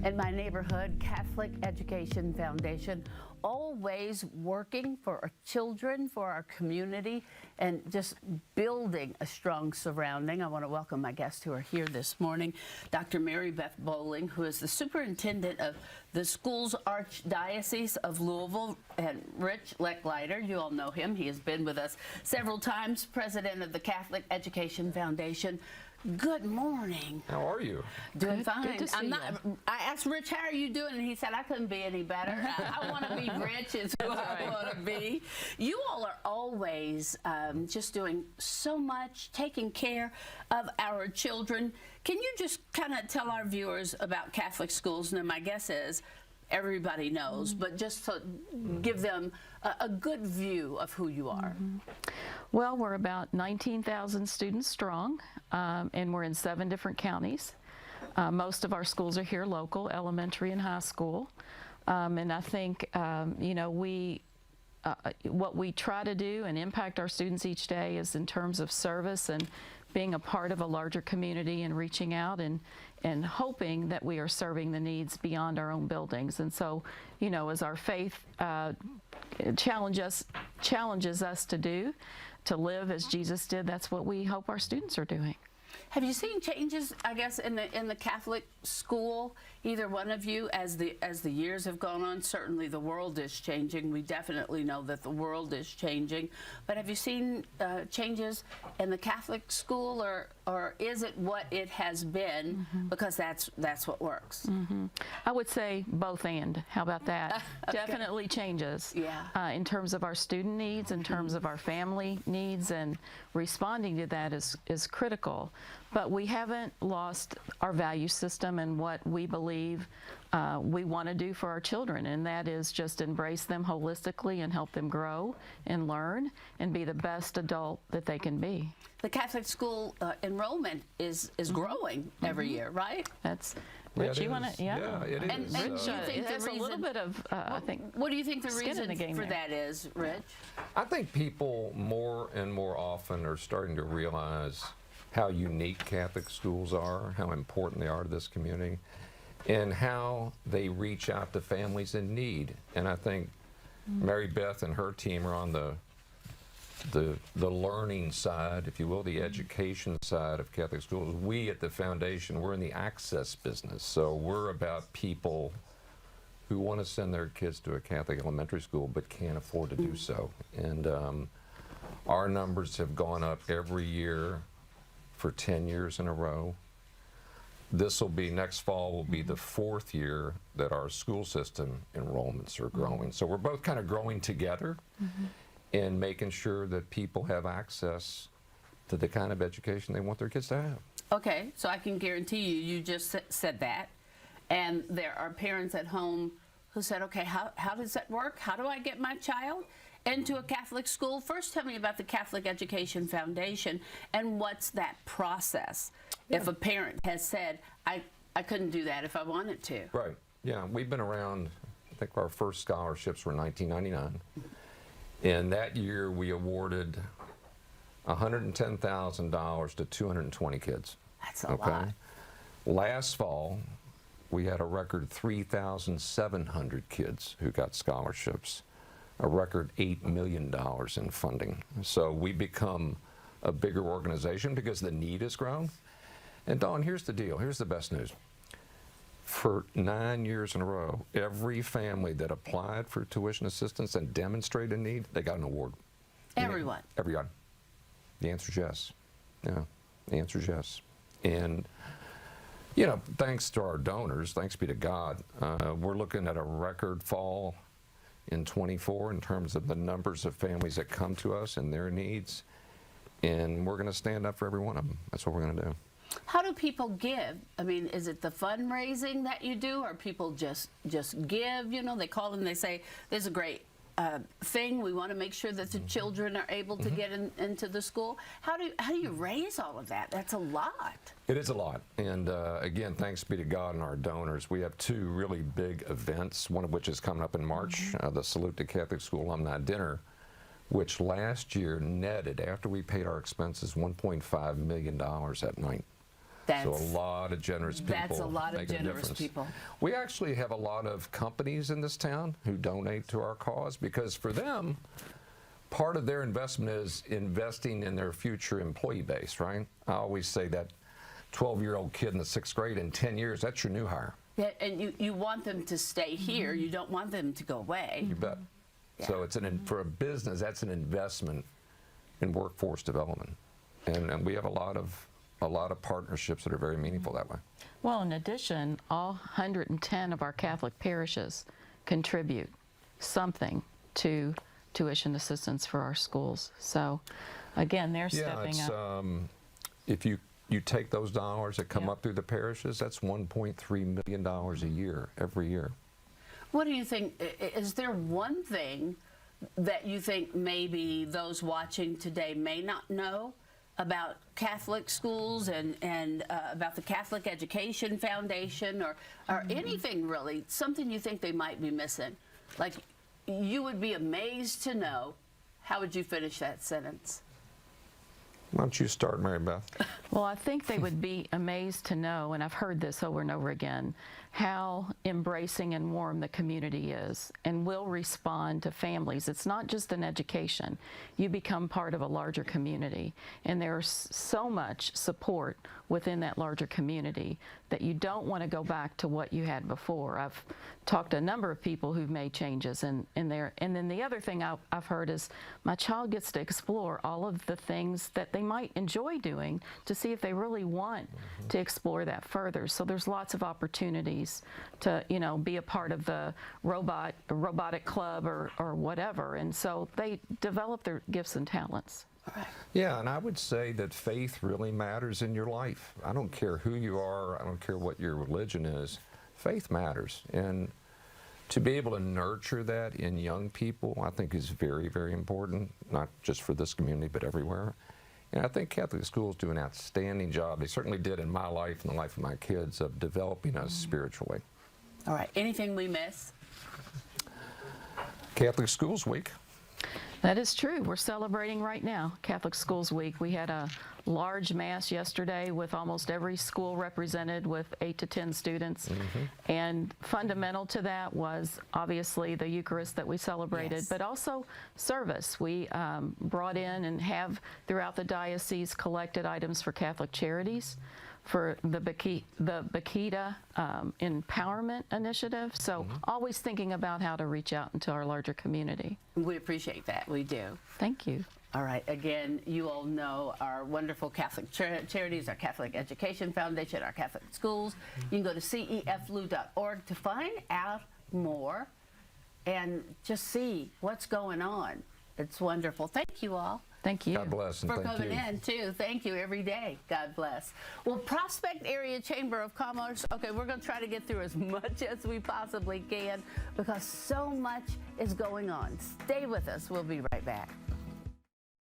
in my neighborhood, Catholic Education Foundation, always working for our children, for our community, and just building a strong surrounding. I want to welcome my guests who are here this morning. Dr. Mary Beth Bowling, who is the superintendent of the school's Archdiocese of Louisville, and Rich Lechleiter, you all know him. He has been with us several times, president of the Catholic Education Foundation. Good morning. How are you? Doing fine. Good to see you. I asked Rich, how are you doing? And he said, I couldn't be any better. I want to be Rich is who I want to be. You all are always just doing so much, taking care of our children. Can you just kind of tell our viewers about Catholic schools? Now, my guess is everybody knows, but just to give them a good view of who you are. Well, we're about 19,000 students strong, and we're in 7 different counties. Most of our schools are here local, elementary and high school. And I think, you know, what we try to do and impact our students each day is in terms of service and being a part of a larger community and reaching out and hoping that we are serving the needs beyond our own buildings. And so, you know, as our faith challenges us to do, to live as Jesus did, that's what we hope our students are doing. Have you seen changes, I guess, in the Catholic school, either one of you, as the years have gone on? Certainly the world is changing. We definitely know that the world is changing. But have you seen changes in the Catholic school, or is it what it has been, because that's what works? I would say both and. How about that? Okay. Definitely changes. Yeah. In terms of our student needs, in terms of our family needs, and responding to that is critical. But we haven't lost our value system and what we believe we want to do for our children, and that is just embrace them holistically and help them grow and learn and be the best adult that they can be. The Catholic school enrollment is growing every year, right? That's Rich, you want to? Yeah, it is. And Rich, you think it has the a little reason- bit of, I think. What do you think the skin in reason the game for there. that is, Rich? I think people more and more often are starting to realize how unique Catholic schools are, how important they are to this community, and how they reach out to families in need. And I think Mary Beth and her team are on the learning side, if you will, the education side of Catholic schools. We at the foundation, we're in the access business. So we're about people who want to send their kids to a Catholic elementary school but can't afford to do so. And our numbers have gone up every year for 10 years in a row. Next fall will be the 4th year that our school system enrollments are growing. So we're both kind of growing together and making sure that people have access to the kind of education they want their kids to have. Okay, so I can guarantee you just said that, and there are parents at home who said, okay, how does that work? How do I get my child into a Catholic school? First, tell me about the Catholic Education Foundation and what's that process if a parent has said, I couldn't do that if I wanted to. Right, yeah, we've been around, I think our first scholarships were in 1999. And that year we awarded $110,000 to 220 kids. That's a lot. Last fall, we had a record 3,700 kids who got scholarships, a record $8 million in funding. So we become a bigger organization because the need has grown. And Dawn, here's the deal. Here's the best news. For 9 years in a row, every family that applied for tuition assistance and demonstrated a need, they got an award. Everyone? Everyone. The answer is yes. Yeah, the answer is yes. And, you know, thanks to our donors, thanks be to God, we're looking at a record fall in 24 in terms of the numbers of families that come to us and their needs. And we're going to stand up for every one of them. That's what we're going to do. How do people give? I mean, is it the fundraising that you do, or people just give? You know, they call and they say, there's a great thing. We want to make sure that the children are able to get into the school. How do you raise all of that? That's a lot. It is a lot. And again, thanks be to God and our donors. We have 2 really big events, one of which is coming up in March, the Salute to Catholic School Alumni Dinner, which last year netted, after we paid our expenses, $1.5 million that night. So a lot of generous people. That's a lot of make a generous difference. people. We actually have a lot of companies in this town who donate to our cause because for them, part of their investment is investing in their future employee base, right? I always say that 12-year-old kid in the 6th grade, in 10 years, that's your new hire. Yeah, and you want them to stay here. You don't want them to go away. You bet. So it's for a business, that's an investment in workforce development. And we have a lot of partnerships that are very meaningful that way. Well, in addition, all 110 of our Catholic parishes contribute something to tuition assistance for our schools. So, again, they're stepping up. If you take those dollars that come Yeah. up through the parishes, that's $1.3 million a year, every year. What do you think? Is there one thing that you think maybe those watching today may not know about Catholic schools and about the Catholic Education Foundation or anything really, something you think they might be missing? Like, you would be amazed to know. How would you finish that sentence? Why don't you start, Mary Beth? Well, I think they would be amazed to know, and I've heard this over and over again, how embracing and warm the community is and will respond to families. It's not just an education. You become part of a larger community, and there's so much support within that larger community that you don't want to go back to what you had before. I've talked to a number of people who've made changes in there. And then the other thing I've heard is my child gets to explore all of the things that they might enjoy doing to see if they really want to explore that further. So there's lots of opportunities to, be a part of the robotic club or whatever. And so they develop their gifts and talents. Yeah, and I would say that faith really matters in your life. I don't care who you are, I don't care what your religion is, faith matters. And to be able to nurture that in young people, I think is very, very important, not just for this community, but everywhere. And I think Catholic schools do an outstanding job. They certainly did in my life and the life of my kids of developing us spiritually. All right, anything we miss? Catholic Schools Week. That is true. We're celebrating right now Catholic Schools Week. We had a large mass yesterday with almost every school represented with 8 to 10 students. And fundamental to that was obviously the Eucharist that we celebrated, Yes. but also service. We brought in and have throughout the diocese collected items for Catholic charities for the Bakita Empowerment Initiative. So always thinking about how to reach out into our larger community. We appreciate that. We do. Thank you. All right. Again, you all know our wonderful Catholic charities, our Catholic Education Foundation, our Catholic schools. You can go to ceflu.org to find out more and just see what's going on. It's wonderful. Thank you all. Thank you. God bless and For thank coming you. in, too. Thank you every day. God bless. Well, Prospect Area Chamber of Commerce, okay, we're going to try to get through as much as we possibly can because so much is going on. Stay with us. We'll be right back.